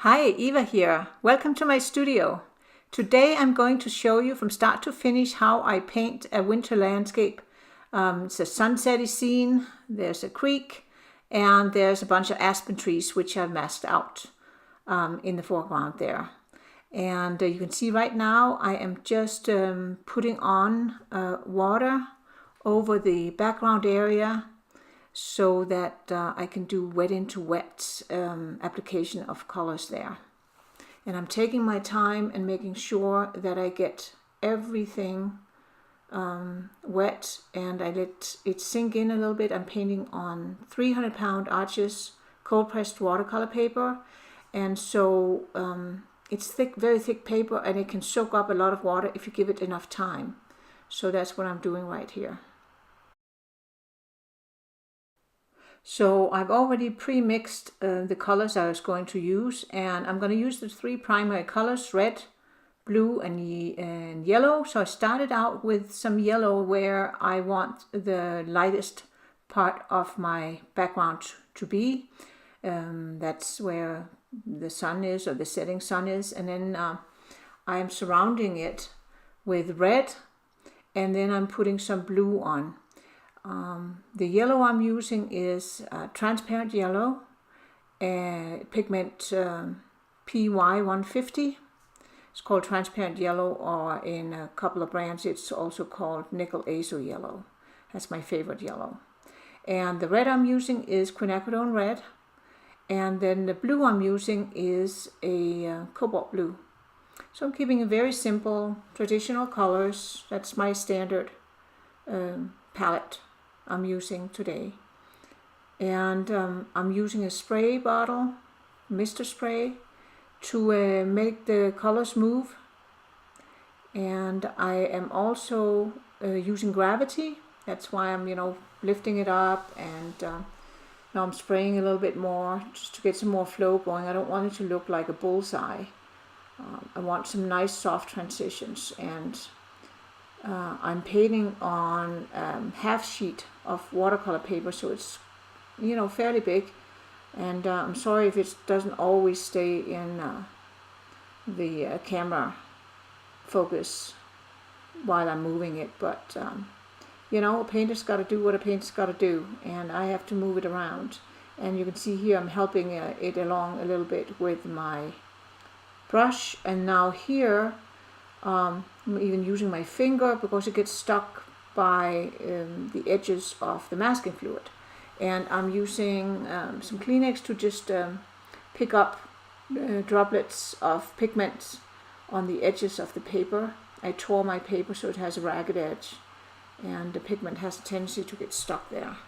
Hi, Eva here. Welcome to my studio. Today I'm going to show you from start to finish how I paint a winter landscape. It's a sunsetty scene, there's a creek, and there's a bunch of aspen trees which I've masked out in the foreground there. And you can see right now I am just putting on water over the background area so that I can do wet into wet application of colors there. And I'm taking my time and making sure that I get everything wet, and I let it sink in a little bit. I'm painting on 300-pound Arches cold pressed watercolor paper, and so it's thick, very thick paper, and it can soak up a lot of water if you give it enough time. So that's what I'm doing right here. So I've already pre-mixed the colors I was going to use, and I'm going to use the three primary colors, red, blue and yellow. So I started out with some yellow where I want the lightest part of my background to be. That's where the sun is, or the setting sun is, and then I'm surrounding it with red, and then I'm putting some blue on. The yellow I'm using is transparent yellow, pigment PY150. It's called transparent yellow, or in a couple of brands it's also called nickel azo yellow. That's my favorite yellow. And the red I'm using is Quinacrodone red, and then the blue I'm using is a cobalt blue. So I'm keeping it very simple, traditional colors. That's my standard palette I'm using today. And I'm using a spray bottle, mister spray, to make the colors move. And I am also using gravity. That's why I'm lifting it up, and now I'm spraying a little bit more just to get some more flow going. I don't want it to look like a bullseye. I want some nice soft transitions, and I'm painting on half sheet of watercolor paper, so it's fairly big, and I'm sorry if it doesn't always stay in the camera focus while I'm moving it, but a painter's got to do what a painter's got to do, and I have to move it around. And you can see here I'm helping it along a little bit with my brush, and now here I'm even using my finger because it gets stuck by the edges of the masking fluid. And I'm using some Kleenex to just pick up droplets of pigment on the edges of the paper. I tore my paper so it has a ragged edge, and the pigment has a tendency to get stuck there.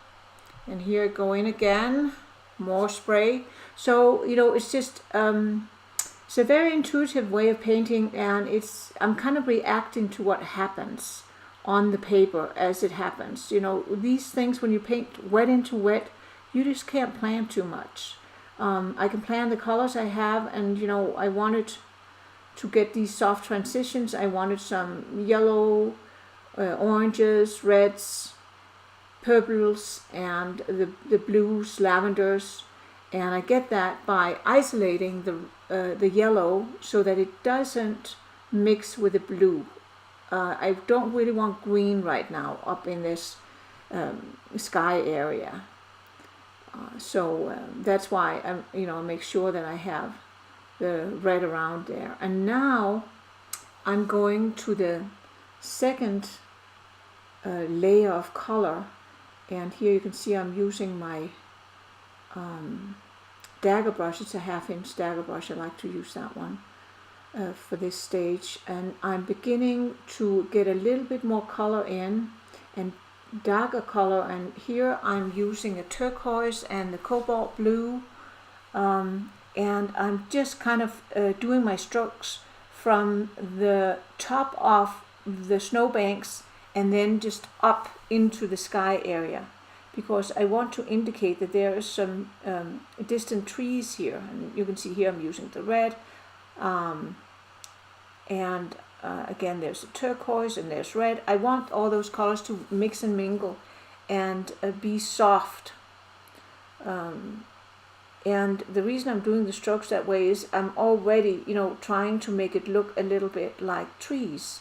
And here I go in again, more spray. So it's just it's a very intuitive way of painting, and I'm kind of reacting to what happens on the paper as it happens. These things, when you paint wet into wet, you just can't plan too much. I can plan the colors I have, and I wanted to get these soft transitions. I wanted some yellow, oranges, reds, purples, and the blues, lavenders. And I get that by isolating the yellow so that it doesn't mix with the blue. I don't really want green right now up in this sky area. So that's why I make sure that I have the red around there. And now I'm going to the second layer of color, and here you can see I'm using my dagger brush. It's a 1/2-inch dagger brush. I like to use that one for this stage, and I'm beginning to get a little bit more color in, and darker color. And here I'm using a turquoise and the cobalt blue, and I'm just kind of doing my strokes from the top of the snowbanks and then just up into the sky area, because I want to indicate that there is some distant trees here. And you can see here I'm using the red, and again there's the turquoise and there's red. I want all those colors to mix and mingle and be soft And the reason I'm doing the strokes that way is I'm already, trying to make it look a little bit like trees.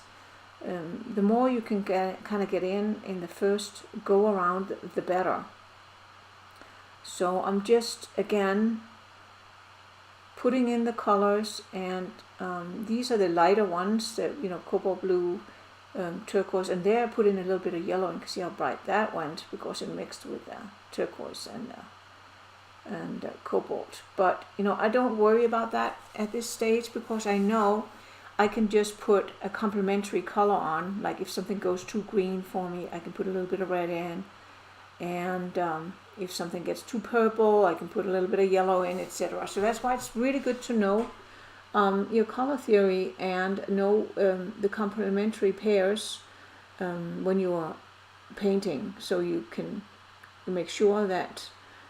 The more you can kind of get in the first go around, the better. So I'm just, again, putting in the colors, and these are the lighter ones, that, cobalt blue, turquoise, and there I put in a little bit of yellow, and you can see how bright that went because it mixed with turquoise and cobalt. But I don't worry about that at this stage, because I know I can just put a complementary color on. Like if something goes too green for me, I can put a little bit of red in, and if something gets too purple, I can put a little bit of yellow in, etc. So that's why it's really good to know your color theory and know the complementary pairs when you are painting, so you can make sure that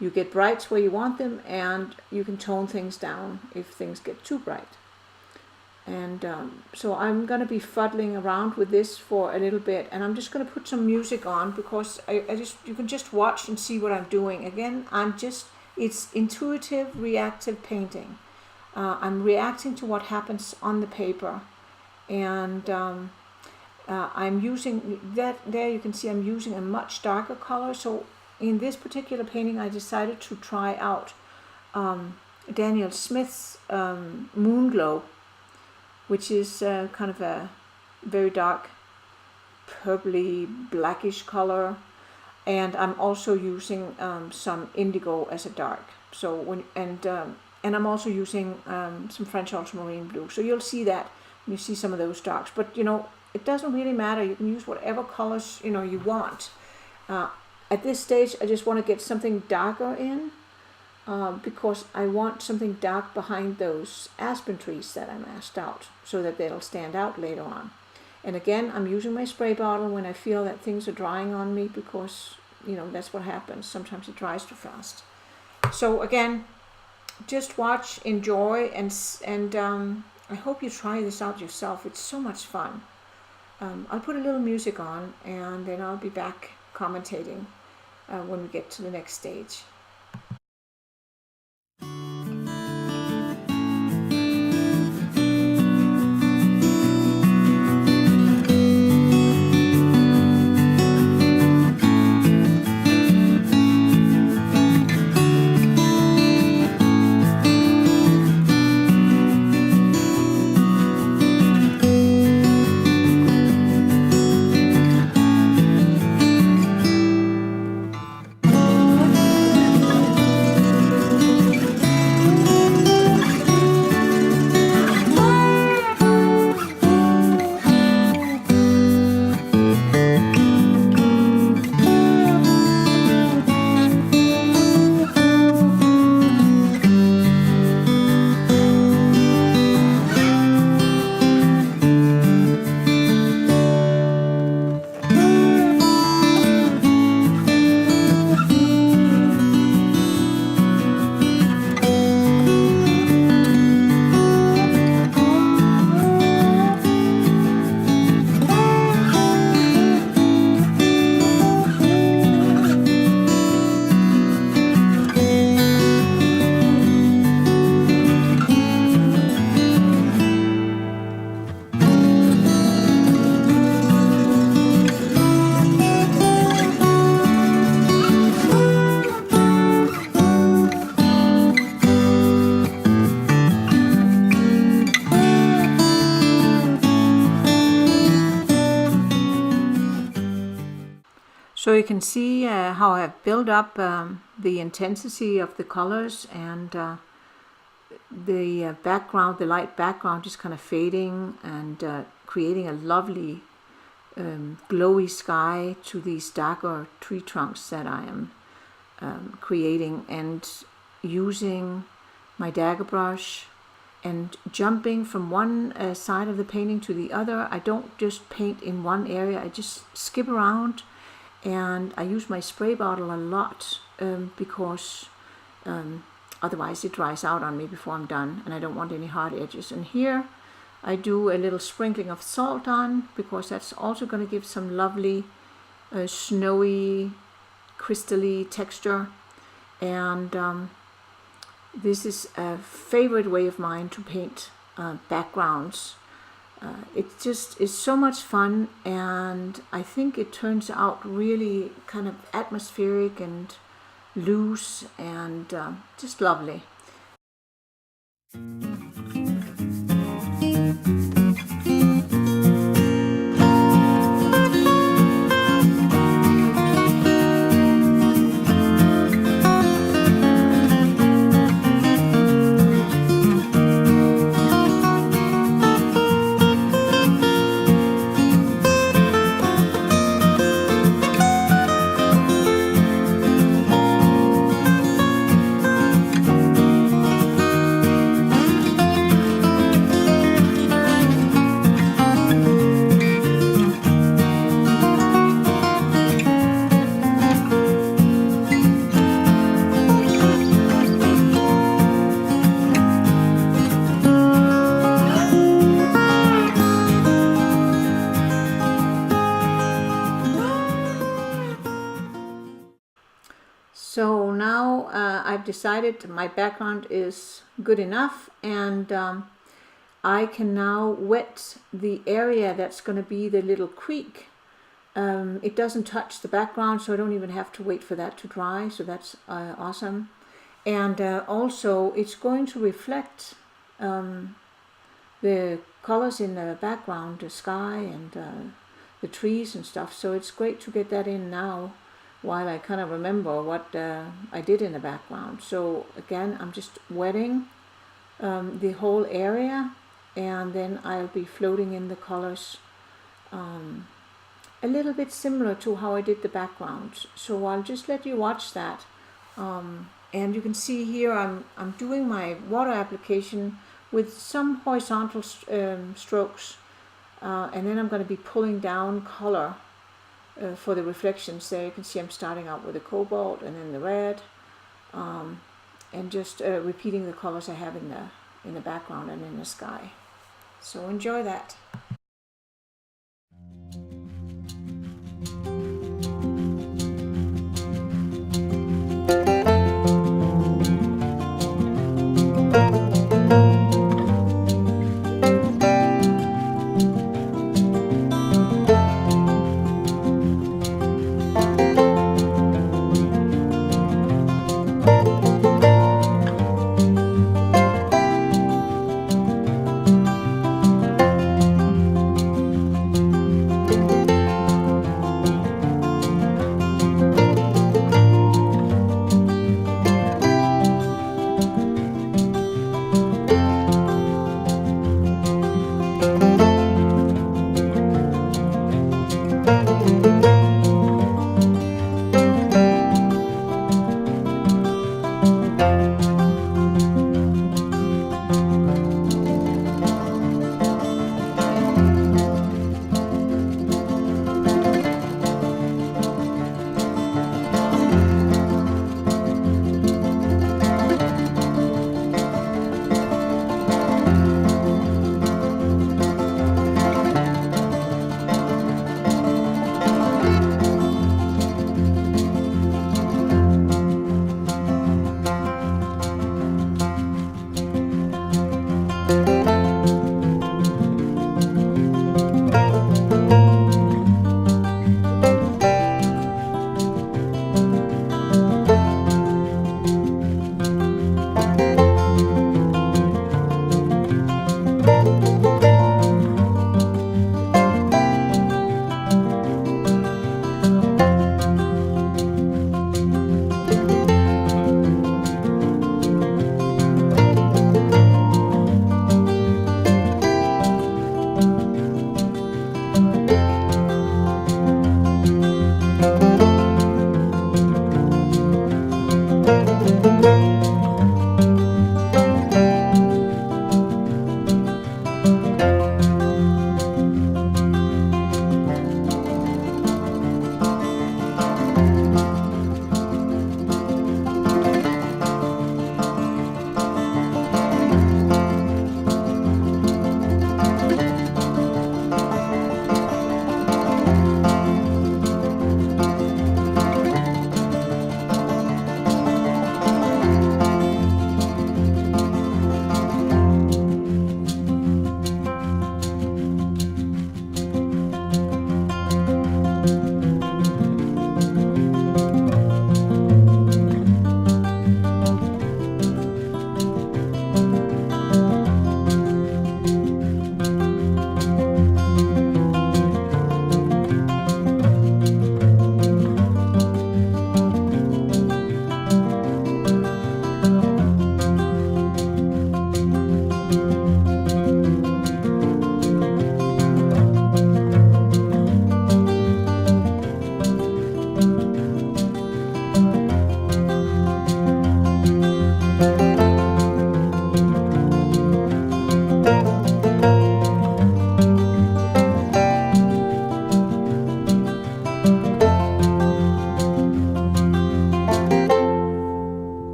you get brights where you want them, and you can tone things down if things get too bright. And so I'm going to be fuddling around with this for a little bit, and I'm just going to put some music on, because you can just watch and see what I'm doing. Again, it's intuitive, reactive painting. I'm reacting to what happens on the paper, and I'm using that. There you can see I'm using a much darker color. So in this particular painting, I decided to try out Daniel Smith's Moonglow, which is kind of a very dark purpley blackish color, and I'm also using some indigo as a dark. So and I'm also using some French ultramarine blue. So you'll see that when you see some of those darks. But it doesn't really matter. You can use whatever colors you want. At this stage, I just want to get something darker in, because I want something dark behind those aspen trees that I masked out, so that they'll stand out later on. And again, I'm using my spray bottle when I feel that things are drying on me, because that's what happens. Sometimes it dries too fast. So again, just watch, enjoy, and I hope you try this out yourself. It's so much fun. I'll put a little music on, and then I'll be back commentating when we get to the next stage. So you can see how I've built up the intensity of the colors, and the background, the light background, is kind of fading and creating a lovely glowy sky to these darker tree trunks that I am creating, and using my dagger brush and jumping from one side of the painting to the other. I don't just paint in one area, I just skip around. And I use my spray bottle a lot because otherwise it dries out on me before I'm done, and I don't want any hard edges. And here I do a little sprinkling of salt on, because that's also going to give some lovely snowy, crystally texture. And This is a favorite way of mine to paint backgrounds. It just is so much fun, and I think it turns out really kind of atmospheric and loose and just lovely. So now I've decided my background is good enough, and I can now wet the area that's going to be the little creek. It doesn't touch the background, so I don't even have to wait for that to dry, so that's awesome. And also it's going to reflect the colors in the background, the sky and the trees and stuff, so it's great to get that in now while I kind of remember what I did in the background. So again, I'm just wetting the whole area, and then I'll be floating in the colors a little bit similar to how I did the background. So I'll just let you watch that. And you can see here I'm doing my water application with some horizontal strokes, and then I'm going to be pulling down color for the reflections. There you can see I'm starting out with the cobalt and then the red, and just repeating the colors I have in the background and in the sky. So enjoy that.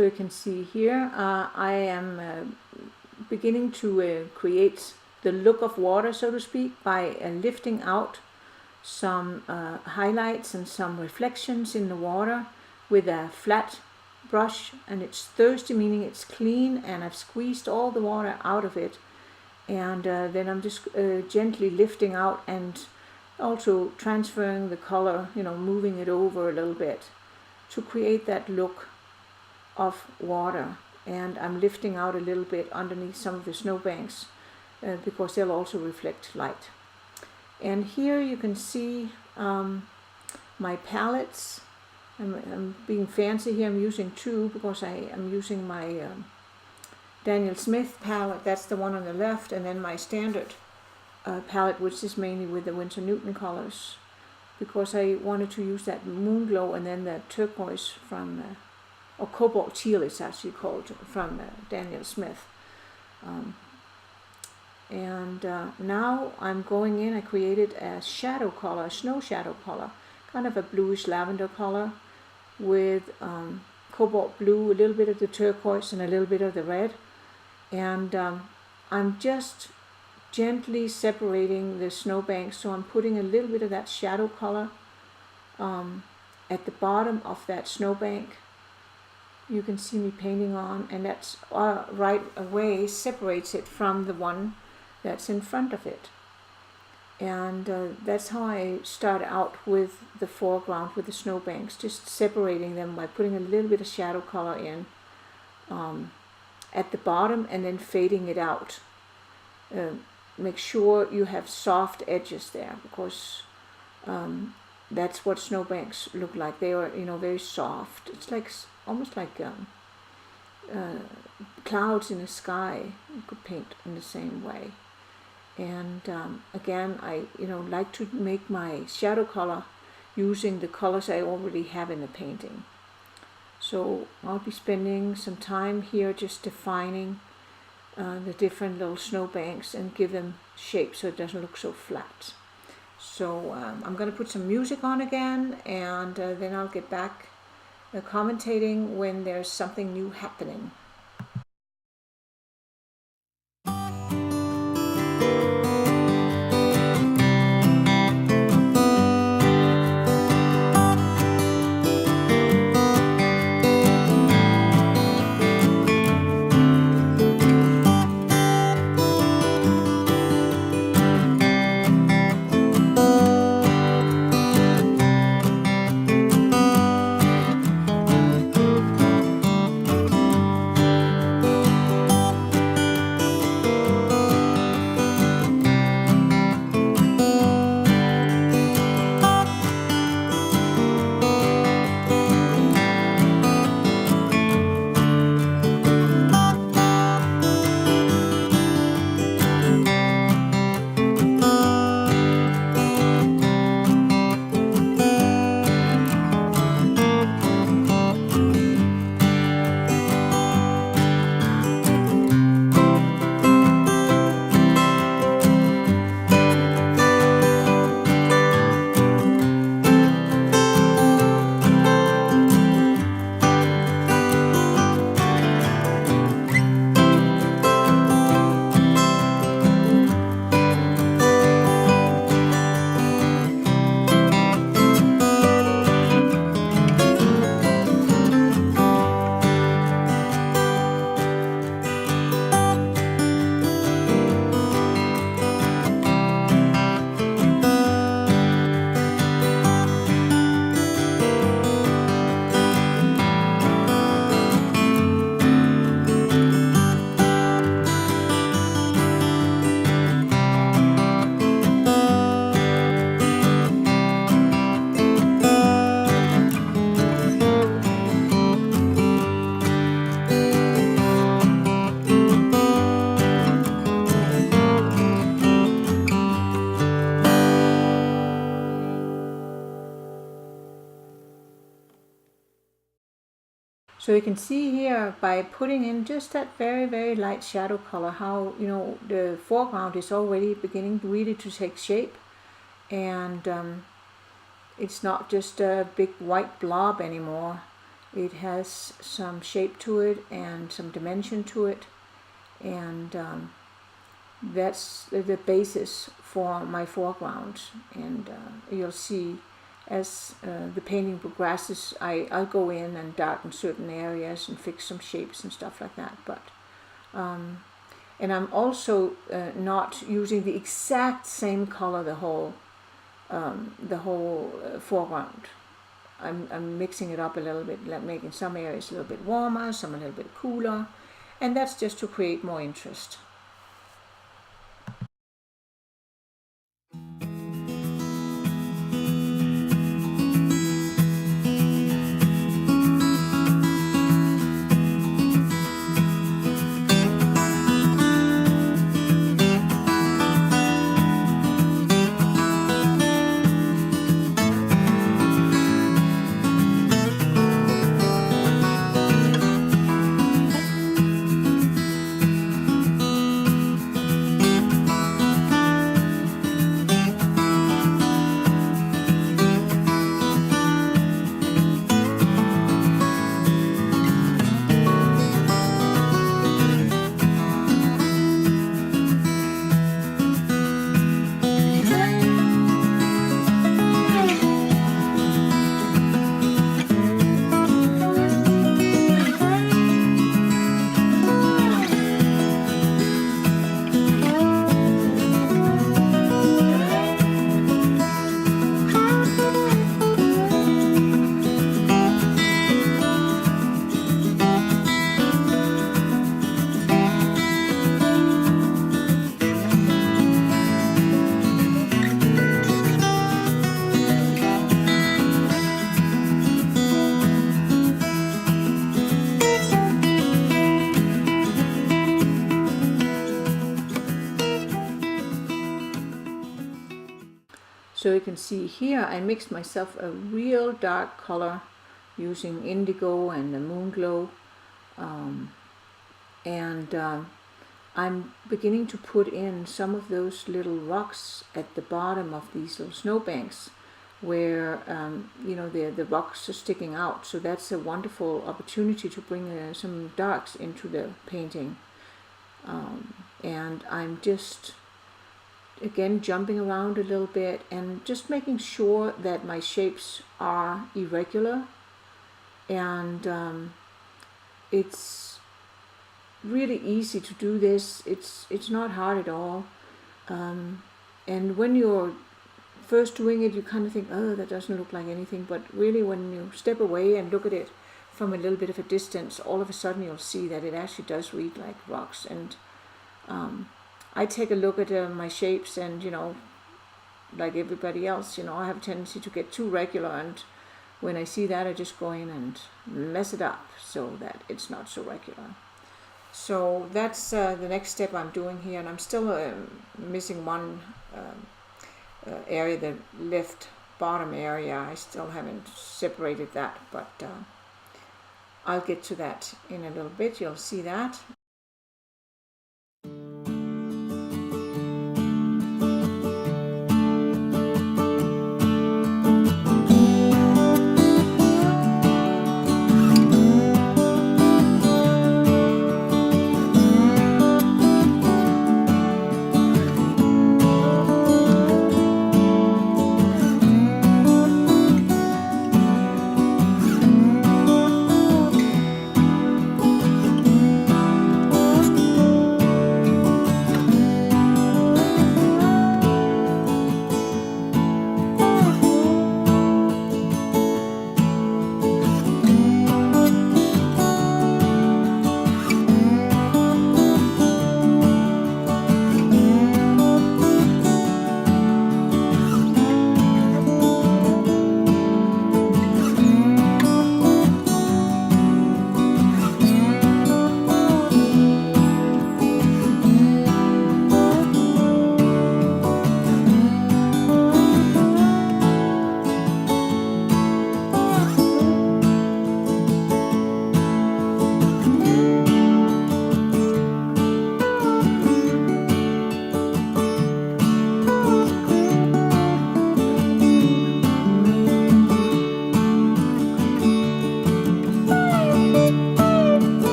So you can see here, I am beginning to create the look of water, so to speak, by lifting out some highlights and some reflections in the water with a flat brush. And it's thirsty, meaning it's clean, and I've squeezed all the water out of it. And then I'm just gently lifting out and also transferring the color, moving it over a little bit to create that look of water. And I'm lifting out a little bit underneath some of the snowbanks because they'll also reflect light. And here you can see my palettes. I'm being fancy here. I'm using two because I am using my Daniel Smith palette. That's the one on the left, and then my standard palette, which is mainly with the Winsor Newton colors, because I wanted to use that Moonglow and then the turquoise from or Cobalt teal it's actually called, from Daniel Smith. Now I'm going in, I created a shadow color, a snow shadow color, kind of a bluish lavender color with cobalt blue, a little bit of the turquoise and a little bit of the red. And I'm just gently separating the snowbanks, so I'm putting a little bit of that shadow color at the bottom of that snowbank. You can see me painting on, and that's right away separates it from the one that's in front of it. And that's how I start out with the foreground, with the snowbanks, just separating them by putting a little bit of shadow color in at the bottom and then fading it out. Make sure you have soft edges there, because that's what snowbanks look like. They are, very soft. It's like almost like clouds in the sky. You could paint in the same way. And again, I like to make my shadow color using the colors I already have in the painting. So I'll be spending some time here just defining the different little snowbanks and give them shape so it doesn't look so flat. So I'm going to put some music on again, and then I'll get back commentating when there's something new happening. So you can see here by putting in just that very, very light shadow color how, the foreground is already beginning really to take shape, and it's not just a big white blob anymore. It has some shape to it and some dimension to it, and that's the basis for my foreground. And you'll see as the painting progresses, I'll go in and darken certain areas and fix some shapes and stuff like that. But and I'm also not using the exact same color the whole foreground. I'm mixing it up a little bit, like making some areas a little bit warmer, some a little bit cooler, and that's just to create more interest. So you can see here I mixed myself a real dark color using Indigo and the Moonglow, and I'm beginning to put in some of those little rocks at the bottom of these little snowbanks where you know, the rocks are sticking out. So that's a wonderful opportunity to bring some darks into the painting, and I'm just again jumping around a little bit and just making sure that my shapes are irregular, and it's really easy to do this. It's not hard at all, and when you're first doing it you kind of think, oh, that doesn't look like anything, but really when you step away and look at it from a little bit of a distance, all of a sudden you'll see that it actually does read like rocks. And I take a look at my shapes, and you know, like everybody else, you know, I have a tendency to get too regular, and when I see that I just go in and mess it up so that it's not so regular. So that's the next step I'm doing here, and I'm still missing one area, the left bottom area. I still haven't separated that, but I'll get to that in a little bit. You'll see that.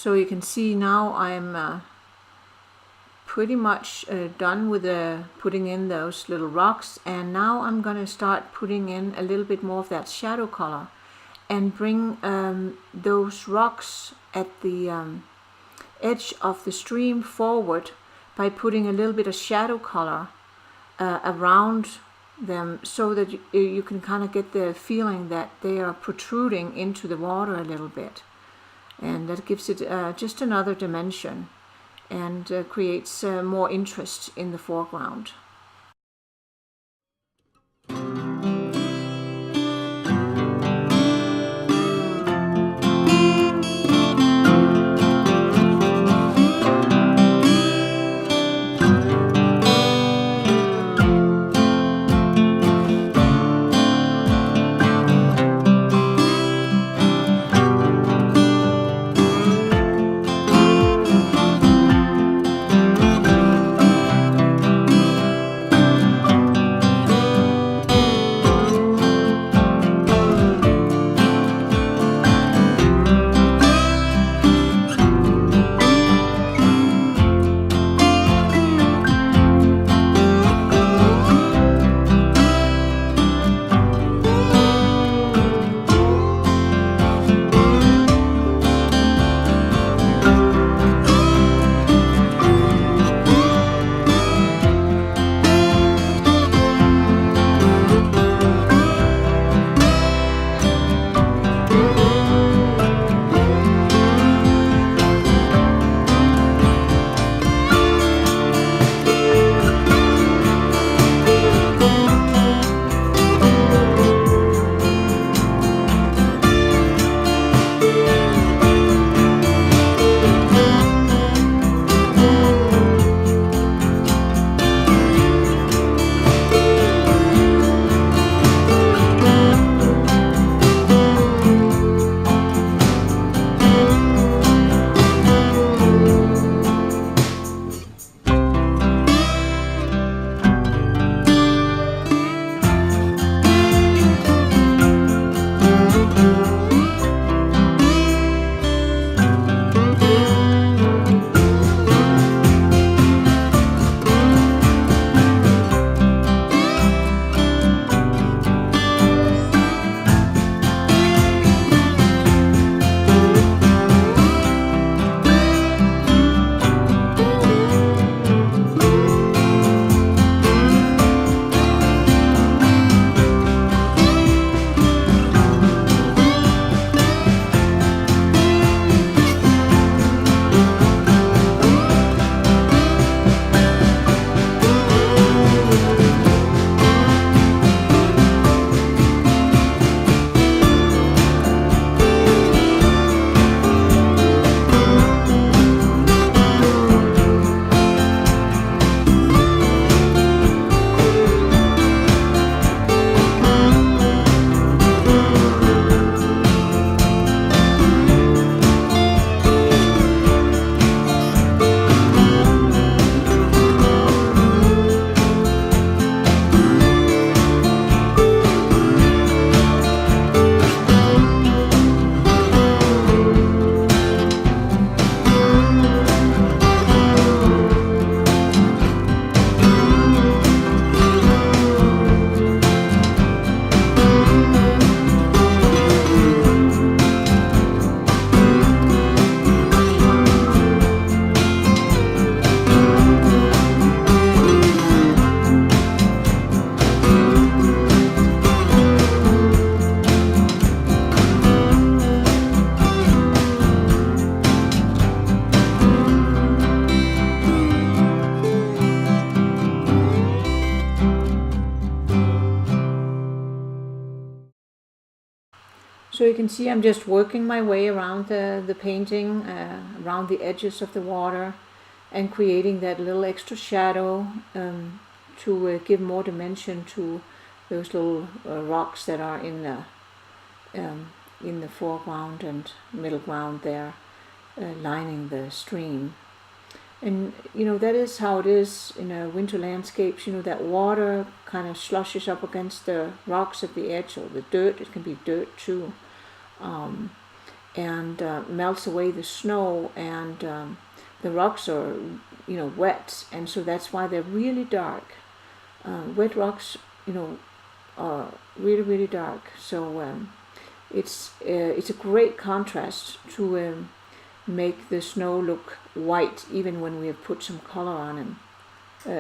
So you can see now I'm pretty much done with putting in those little rocks, and now I'm gonna start putting in a little bit more of that shadow color and bring those rocks at the edge of the stream forward by putting a little bit of shadow color around them, so that you can kind of get the feeling that they are protruding into the water a little bit, and that gives it just another dimension and creates more interest in the foreground. So you can see I'm just working my way around the painting, around the edges of the water, and creating that little extra shadow to give more dimension to those little rocks that are in the foreground and middle ground there, lining the stream. And that is how it is in winter landscapes. That water kind of slushes up against the rocks at the edge, or the dirt. It can be dirt too. and melts away the snow, and the rocks are, you know, wet, and so that's why they're really dark. Wet rocks, you know, are really, really dark. So it's a great contrast to make the snow look white, even when we have put some color on them,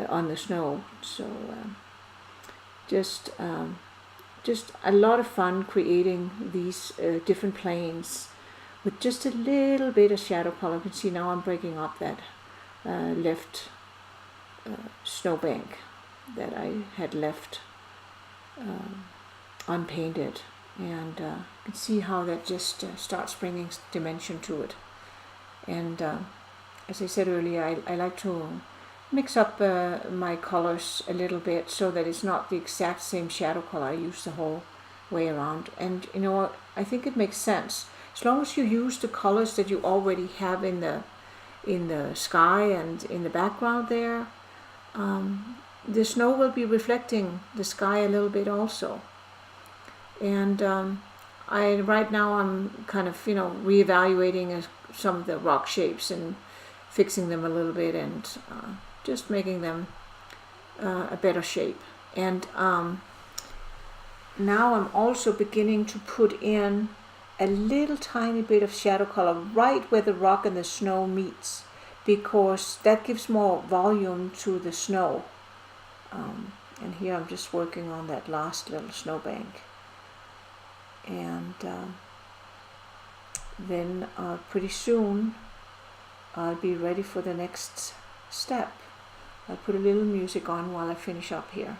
on the snow. So just a lot of fun creating these different planes with just a little bit of shadow color. You can see now I'm breaking up that left snowbank that I had left unpainted, and you can see how that just starts bringing dimension to it. And as I said earlier, I like to mix up my colors a little bit so that it's not the exact same shadow color I use the whole way around. And you know what, I think it makes sense as long as you use the colors that you already have in the sky and in the background there. The snow will be reflecting the sky a little bit also. And right now I'm kind of, you know, reevaluating some of the rock shapes and fixing them a little bit, and just making them a better shape. And now I'm also beginning to put in a little tiny bit of shadow color right where the rock and the snow meets, because that gives more volume to the snow. And here I'm just working on that last little snowbank. And then pretty soon I'll be ready for the next step. I'll put a little music on while I finish up here.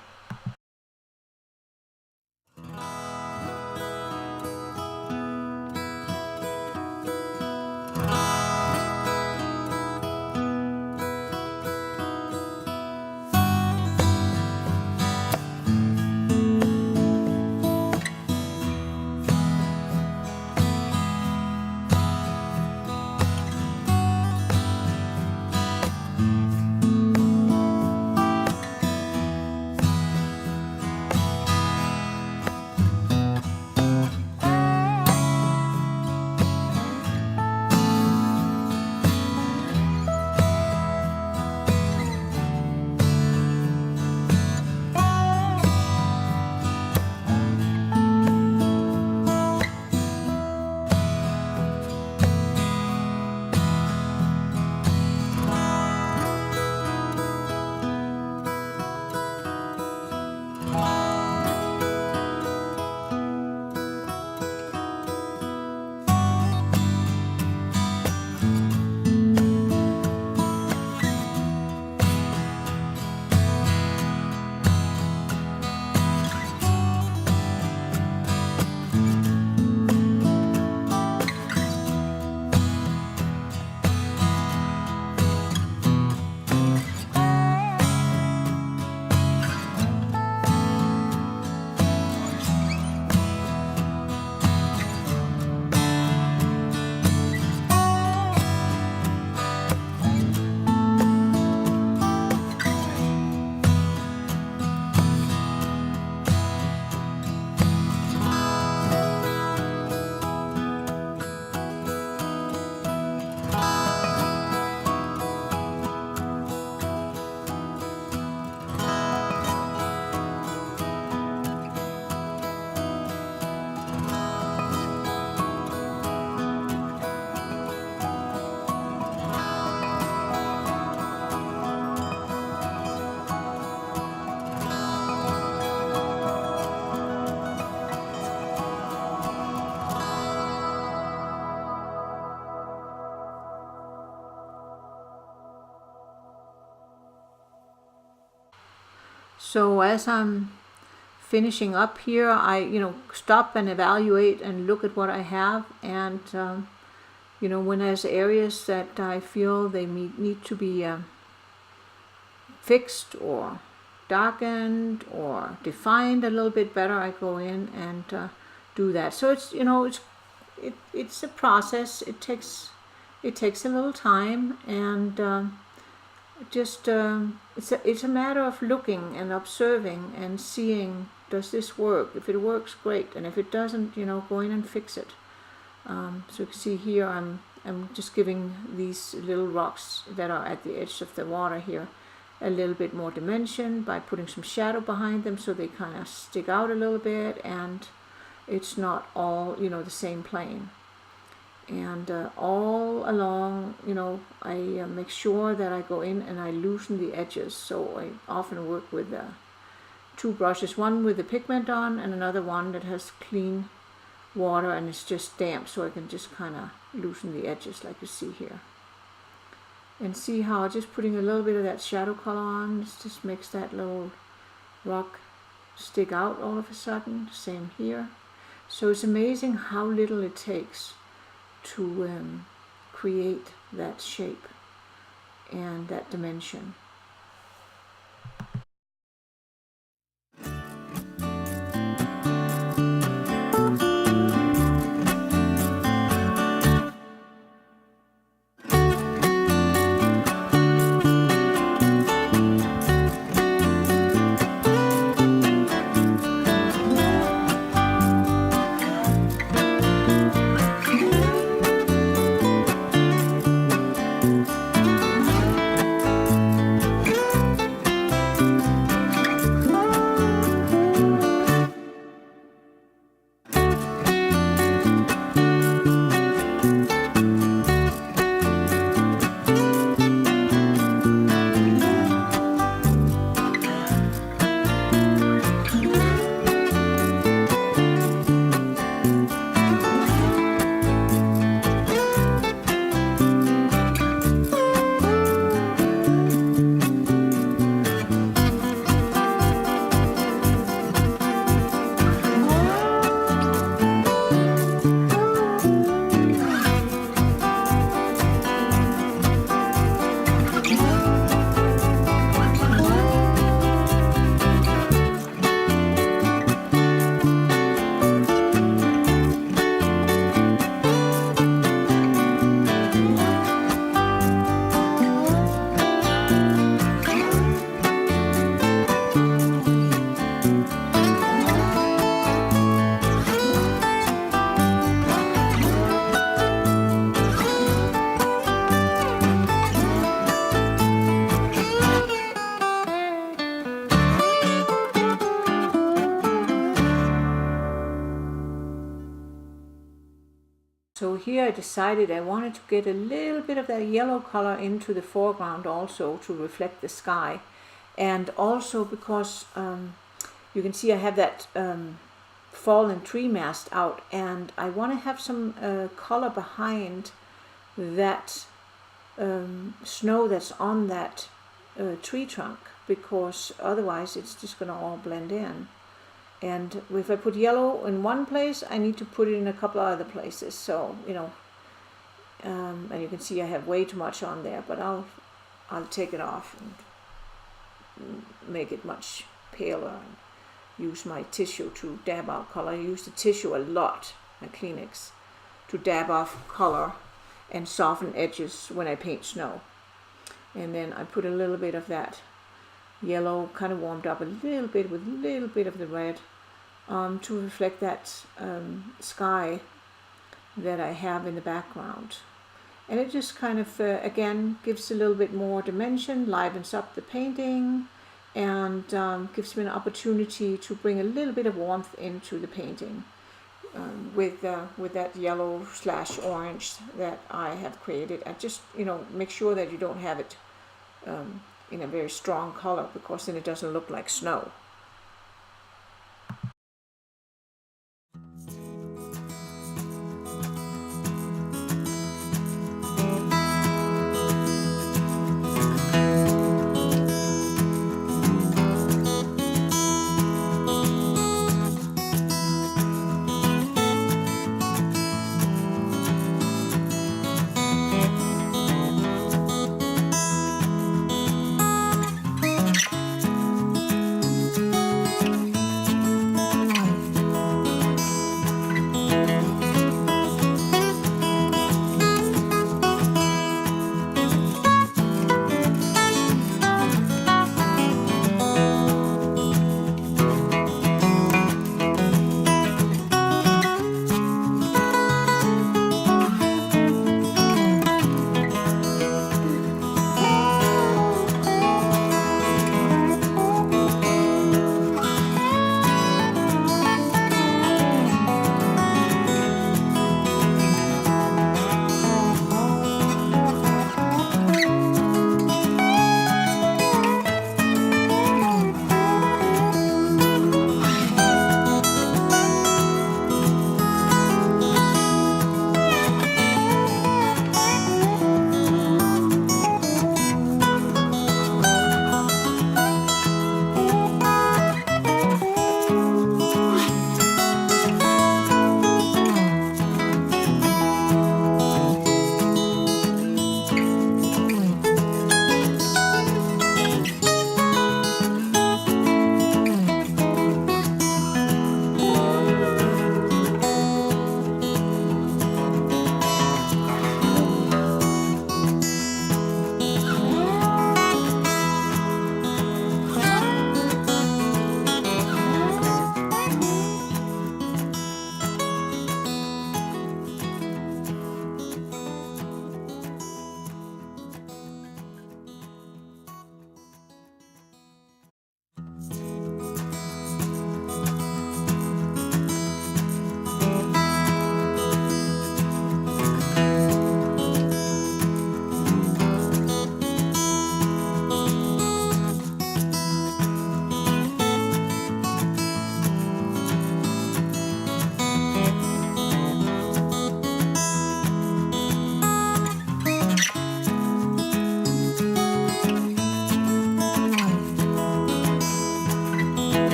So as I'm finishing up here, I stop and evaluate and look at what I have, and when there's areas that I feel they need to be fixed or darkened or defined a little bit better, I go in and do that. So it's a process. It takes a little time, and it's a matter of looking and observing and seeing, does this work? If it works, great, and if it doesn't, go in and fix it. So you can see here I'm just giving these little rocks that are at the edge of the water here a little bit more dimension by putting some shadow behind them so they kind of stick out a little bit and it's not all, you know, the same plane. And all along, you know, I make sure that I go in and I loosen the edges. So I often work with two brushes, one with the pigment on and another one that has clean water and it's just damp, so I can just kind of loosen the edges like you see here. And see how just putting a little bit of that shadow color on, this just makes that little rock stick out all of a sudden. Same here. So it's amazing how little it takes to create that shape and that dimension. So here I decided I wanted to get a little bit of that yellow color into the foreground also to reflect the sky. And also because you can see I have that fallen tree mast out, and I want to have some color behind that snow that's on that tree trunk, because otherwise it's just going to all blend in. And if I put yellow in one place, I need to put it in a couple of other places. So, you know, and you can see I have way too much on there, but I'll take it off and make it much paler and use my tissue to dab out color. I use the tissue a lot, my Kleenex, to dab off color and soften edges when I paint snow. And then I put a little bit of that yellow, kind of warmed up a little bit with a little bit of the red to reflect that sky that I have in the background. And it just kind of, again, gives a little bit more dimension, livens up the painting, and gives me an opportunity to bring a little bit of warmth into the painting with that yellow / orange that I have created. And just, you know, make sure that you don't have it in a very strong color, because then it doesn't look like snow.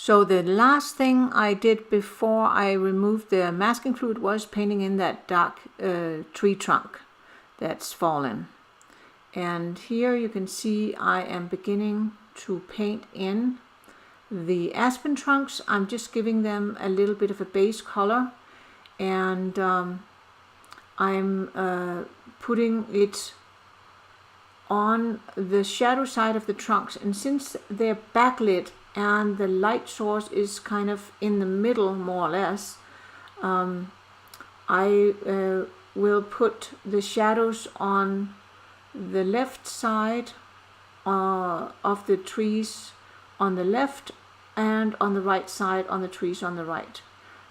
So the last thing I did before I removed the masking fluid was painting in that dark tree trunk that's fallen. And here you can see I am beginning to paint in the aspen trunks. I'm just giving them a little bit of a base color, and I'm putting it on the shadow side of the trunks. And since they're backlit and the light source is kind of in the middle more or less, I will put the shadows on the left side of the trees on the left and on the right side on the trees on the right.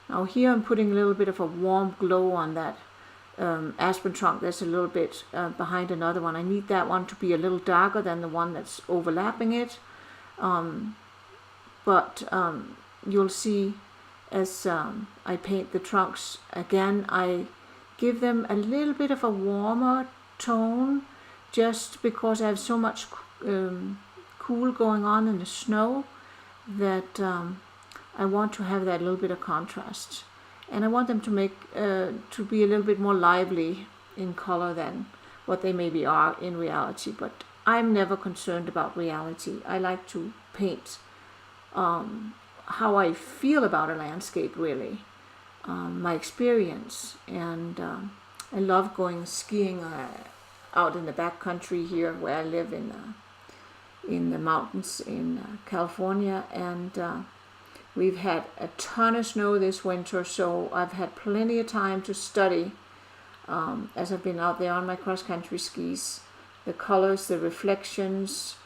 Now here I'm putting a little bit of a warm glow on that aspen trunk. There's a little bit behind another one. I need that one to be a little darker than the one that's overlapping it. But you'll see as I paint the trunks again, I give them a little bit of a warmer tone, just because I have so much cool going on in the snow that I want to have that little bit of contrast. And I want them to make to be a little bit more lively in color than what they maybe are in reality. But I'm never concerned about reality. I like to paint how I feel about a landscape, really, my experience. And I love going skiing out in the backcountry here where I live in the mountains in California, and we've had a ton of snow this winter, so I've had plenty of time to study as I've been out there on my cross-country skis, the colors, the reflections,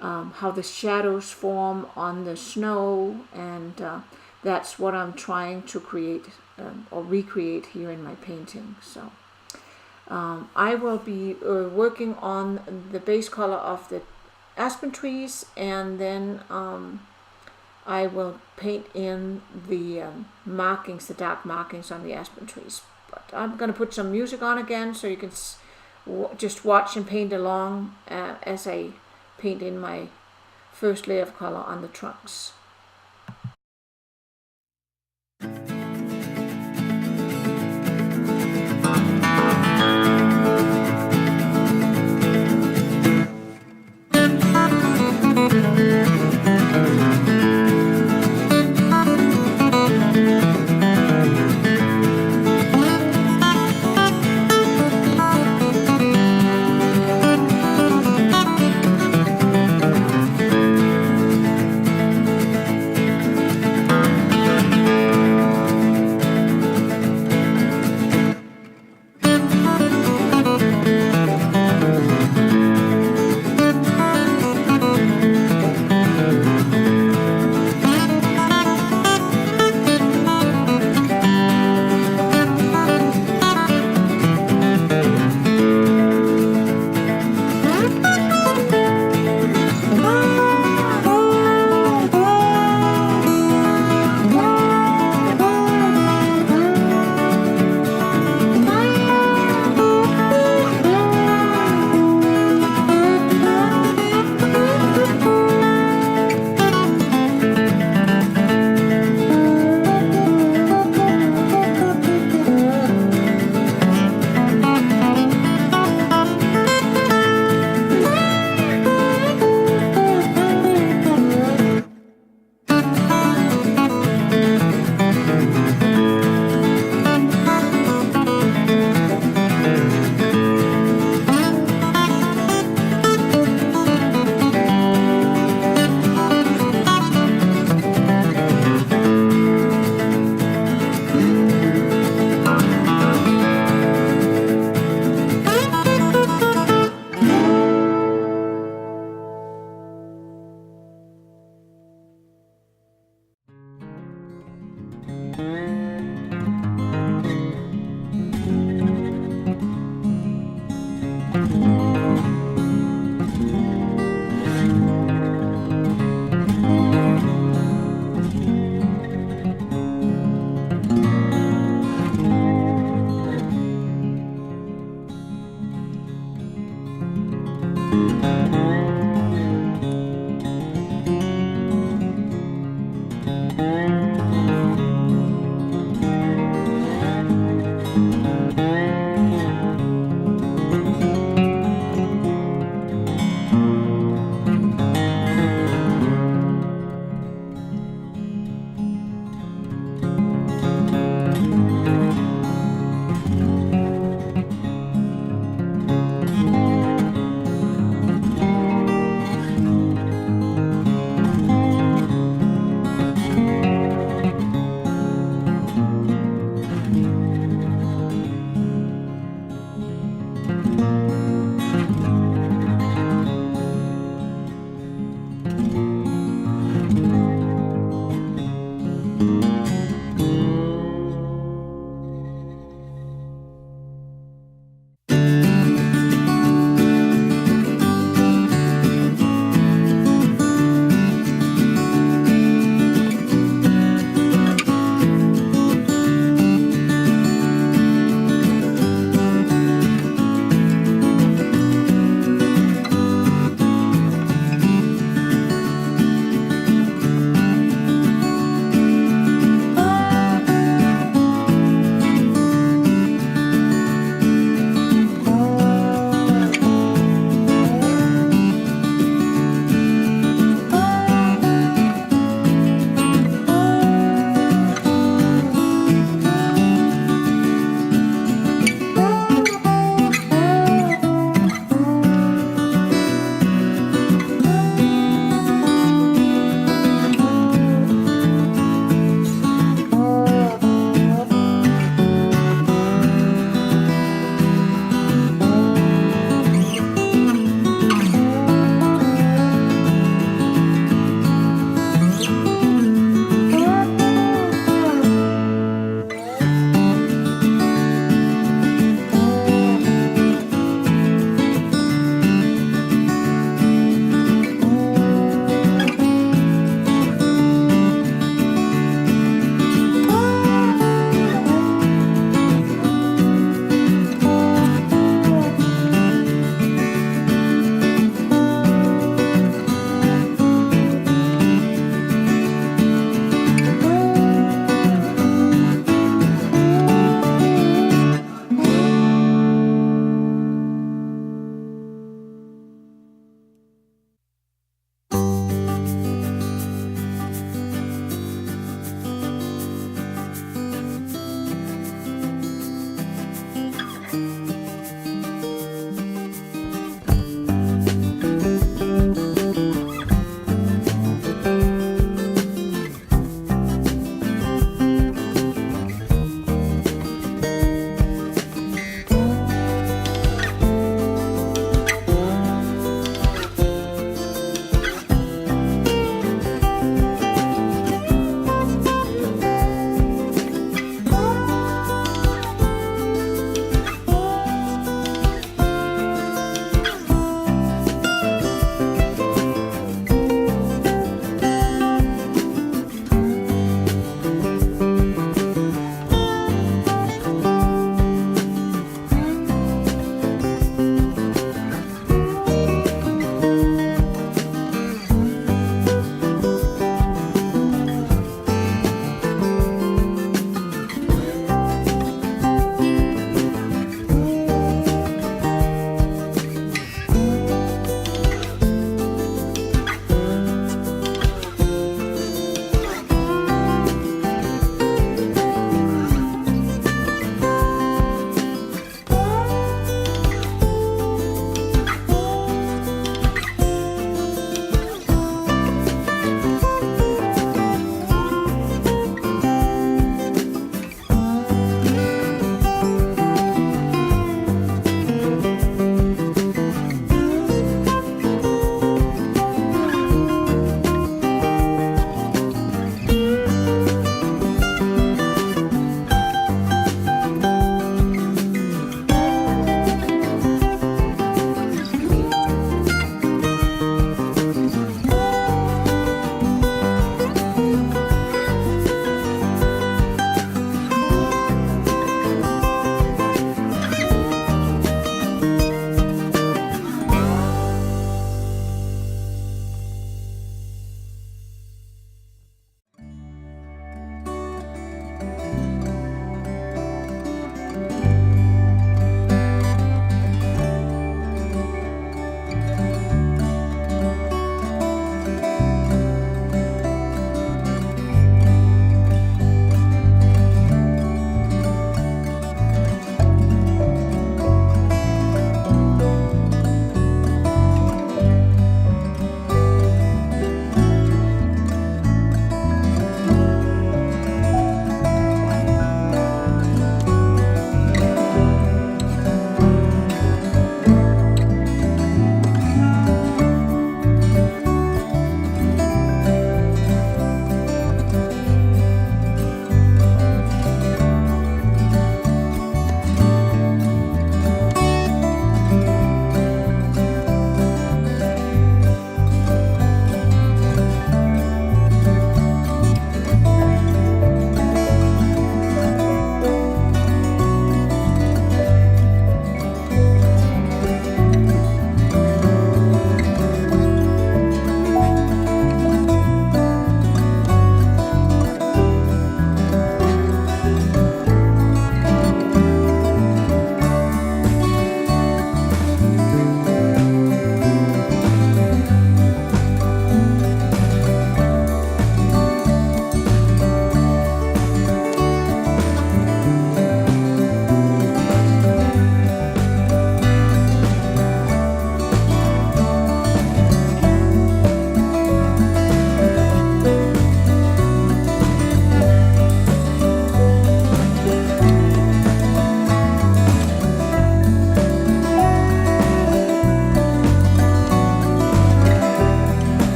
how the shadows form on the snow, and that's what I'm trying to create or recreate here in my painting. So I will be working on the base color of the aspen trees, and then I will paint in the markings, the dark markings on the aspen trees. But I'm going to put some music on again so you can just watch and paint along as I paint in my first layer of color on the trunks.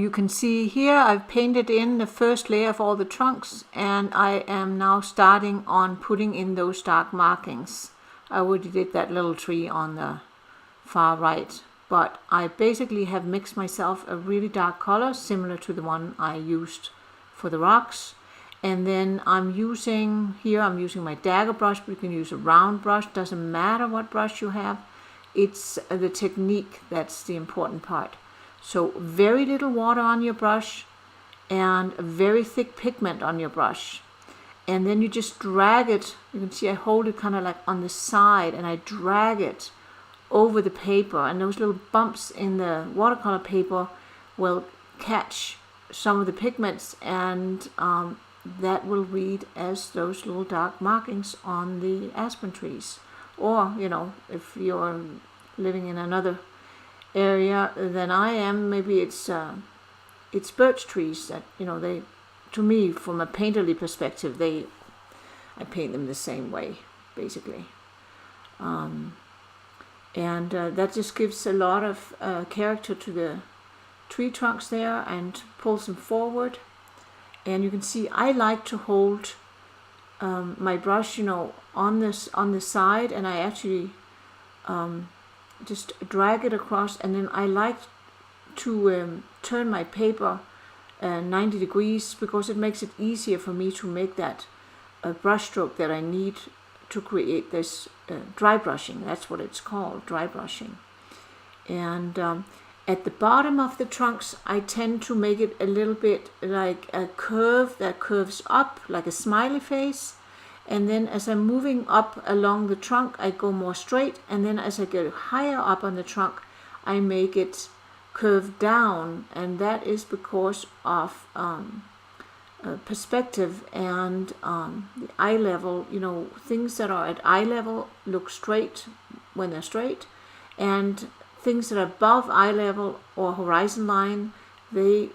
you can see here I've painted in the first layer of all the trunks, and I am now starting on putting in those dark markings. I already did that little tree on the far right, but I basically have mixed myself a really dark color similar to the one I used for the rocks. And then I'm using my dagger brush, but you can use a round brush, doesn't matter what brush you have. It's the technique that's the important part. So very little water on your brush and a very thick pigment on your brush. And then you just drag it. You can see I hold it kind of like on the side, and I drag it over the paper. And those little bumps in the watercolor paper will catch some of the pigments, and that will read as those little dark markings on the aspen trees. Or, if you're living in another area than I am, maybe it's birch trees that, they, to me, from a painterly perspective, I paint them the same way, basically. And that just gives a lot of character to the tree trunks there and pulls them forward. And you can see I like to hold my brush, on the side, and I actually just drag it across, and then I like to turn my paper 90 degrees, because it makes it easier for me to make that brush stroke that I need to create this dry brushing. That's what it's called, dry brushing. And at the bottom of the trunks, I tend to make it a little bit like a curve that curves up like a smiley face. And then as I'm moving up along the trunk, I go more straight. And then as I get higher up on the trunk, I make it curve down. And that is because of perspective and the eye level. Things that are at eye level look straight when they're straight. And things that are above eye level or horizon line, they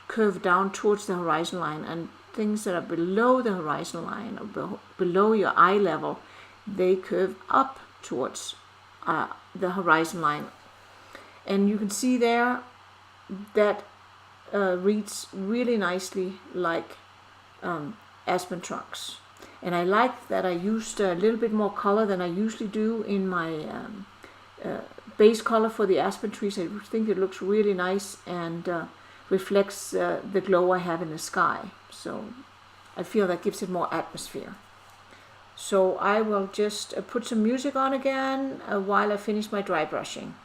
curve down towards the horizon line. And things that are below the horizon line or below your eye level, they curve up towards the horizon line. And you can see there that reads really nicely like aspen trunks. And I like that I used a little bit more color than I usually do in my base color for the aspen trees. I think it looks really nice and reflects the glow I have in the sky. So I feel that gives it more atmosphere. So I will just put some music on again while I finish my dry brushing.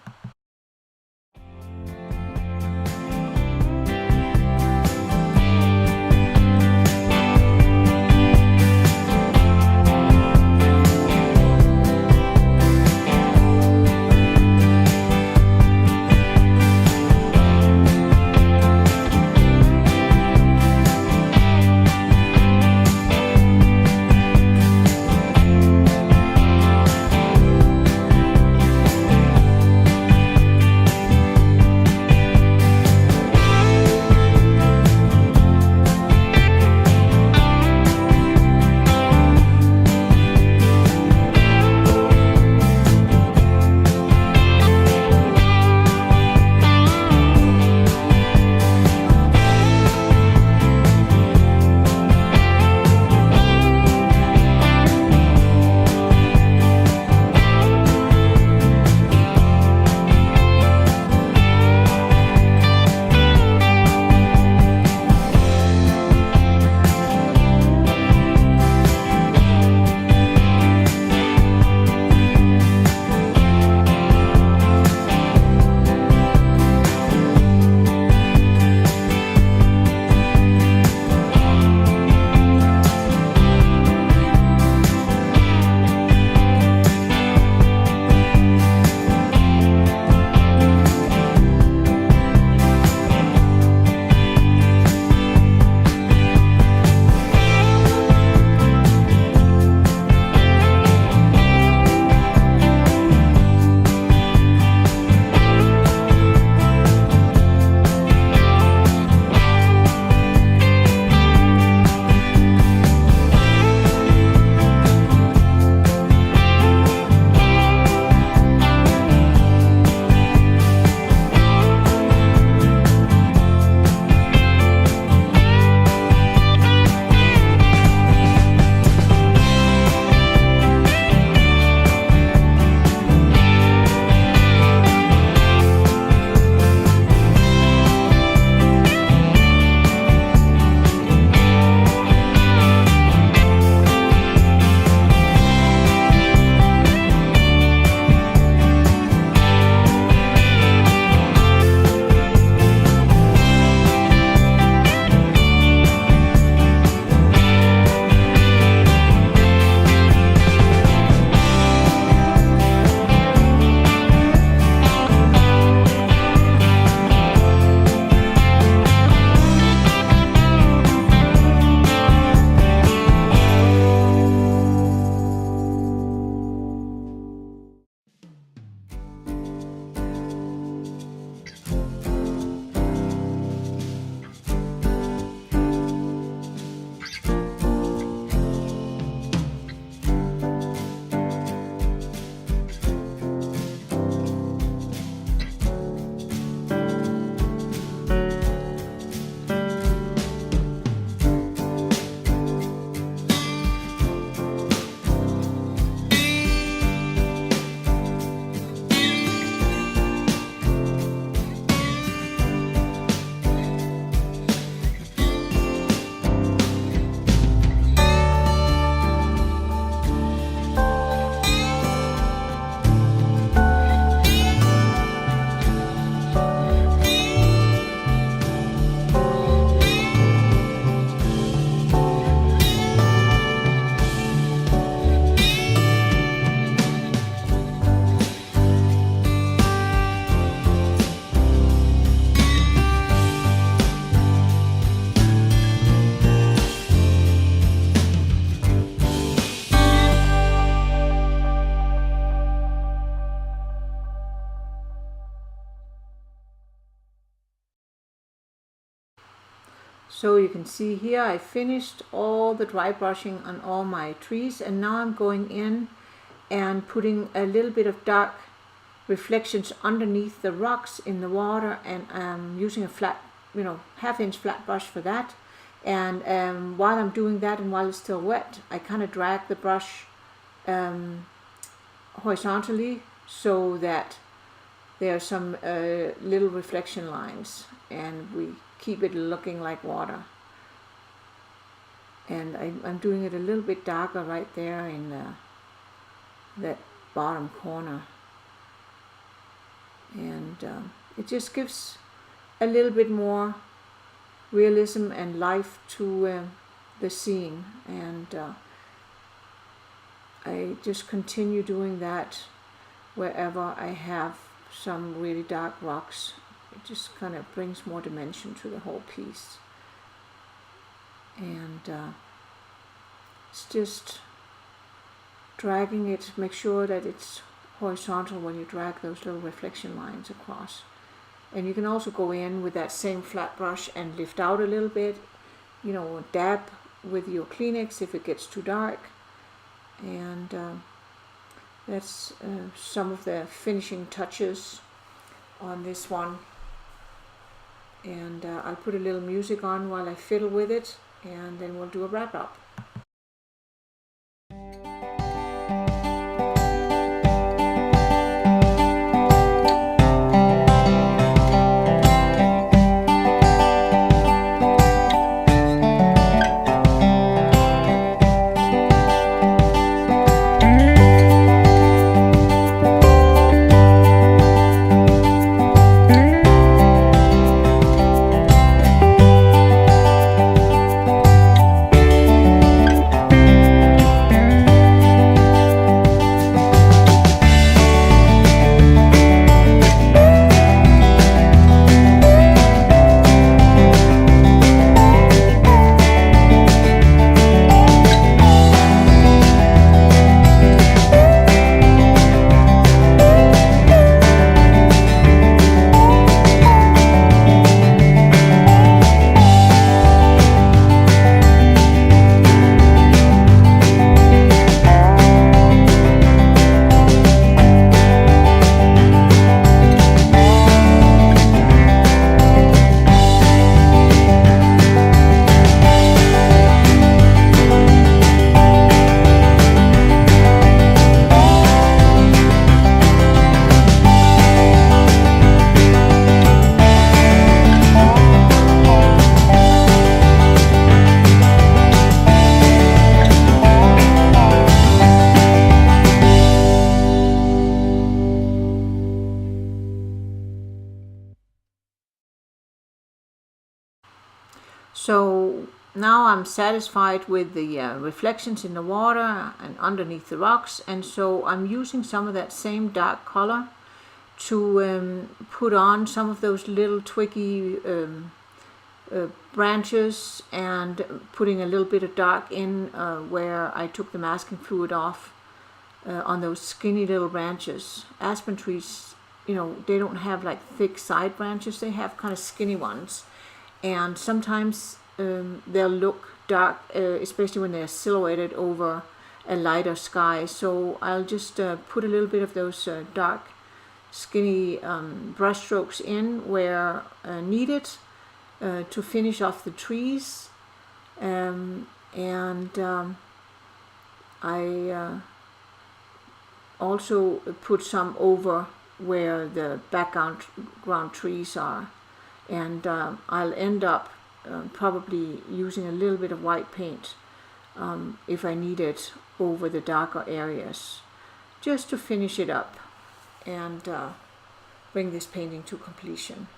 So you can see here I finished all the dry brushing on all my trees, and now I'm going in and putting a little bit of dark reflections underneath the rocks in the water, and I'm using a flat, half-inch flat brush for that. And while I'm doing that and while it's still wet, I kind of drag the brush horizontally so that there are some little reflection lines, and we keep it looking like water. And I'm doing it a little bit darker right there in that bottom corner, and it just gives a little bit more realism and life to the scene. And I just continue doing that wherever I have some really dark rocks. It just kind of brings more dimension to the whole piece. And it's just dragging it, make sure that it's horizontal when you drag those little reflection lines across. And you can also go in with that same flat brush and lift out a little bit, dab with your Kleenex if it gets too dark. And that's some of the finishing touches on this one. And I'll put a little music on while I fiddle with it, and then we'll do a wrap up. So now I'm satisfied with the reflections in the water and underneath the rocks, and so I'm using some of that same dark color to put on some of those little twiggy branches, and putting a little bit of dark in where I took the masking fluid off on those skinny little branches. Aspen trees, they don't have like thick side branches, they have kind of skinny ones. And sometimes they'll look dark, especially when they're silhouetted over a lighter sky. So I'll just put a little bit of those dark, skinny brush strokes in where needed to finish off the trees. I also put some over where the background trees are. And I'll end up probably using a little bit of white paint if I need it over the darker areas, just to finish it up and bring this painting to completion.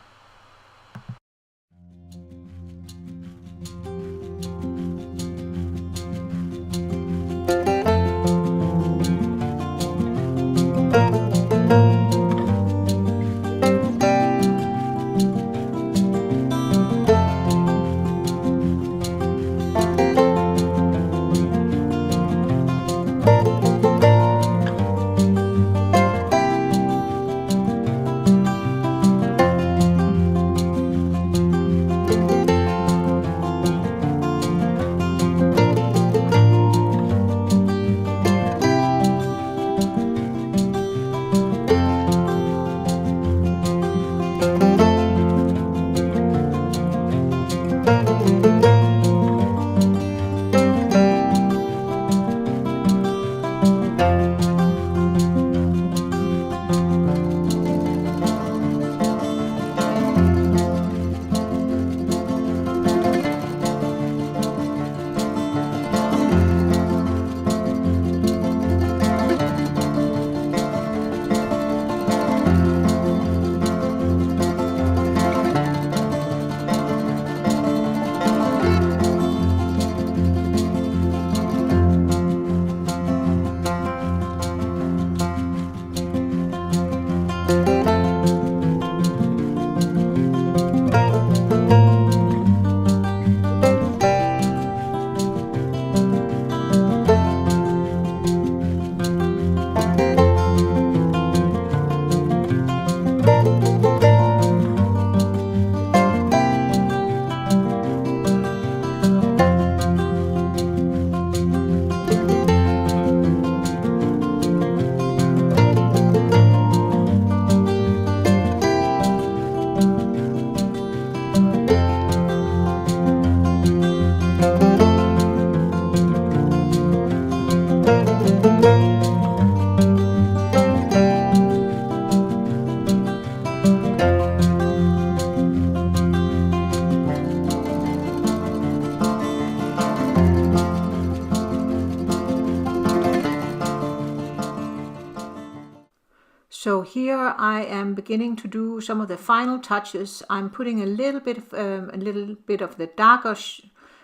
So here I am beginning to do some of the final touches. I'm putting a little bit of the darker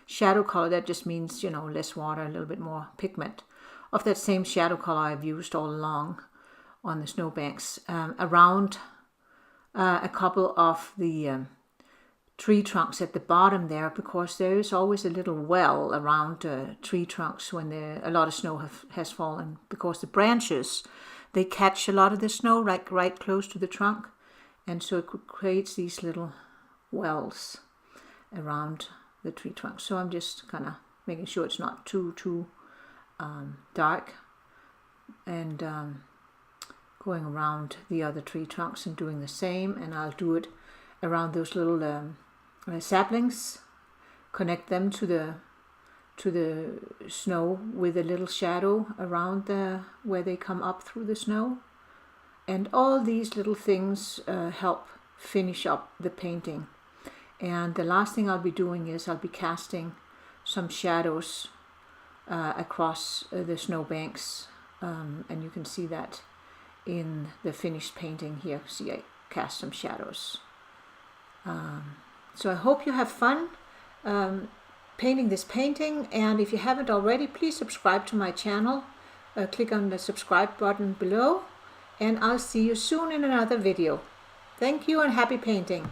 shadow color. That just means, you know, less water, a little bit more pigment of that same shadow color I've used all along on the snowbanks around a couple of the tree trunks at the bottom there, because there is always a little well around tree trunks when a lot of snow has fallen, because the branches, they catch a lot of the snow right close to the trunk, and so it creates these little wells around the tree trunk. So I'm just kind of making sure it's not too dark, and going around the other tree trunks and doing the same. And I'll do it around those little saplings, connect them to the snow with a little shadow around where they come up through the snow. And all these little things help finish up the painting. And the last thing I'll be doing is I'll be casting some shadows across the snowbanks, and you can see that in the finished painting here. See, I cast some shadows. So I hope you have fun painting this painting, and if you haven't already, please subscribe to my channel. Click on the subscribe button below, and I'll see you soon in another video. Thank you and happy painting.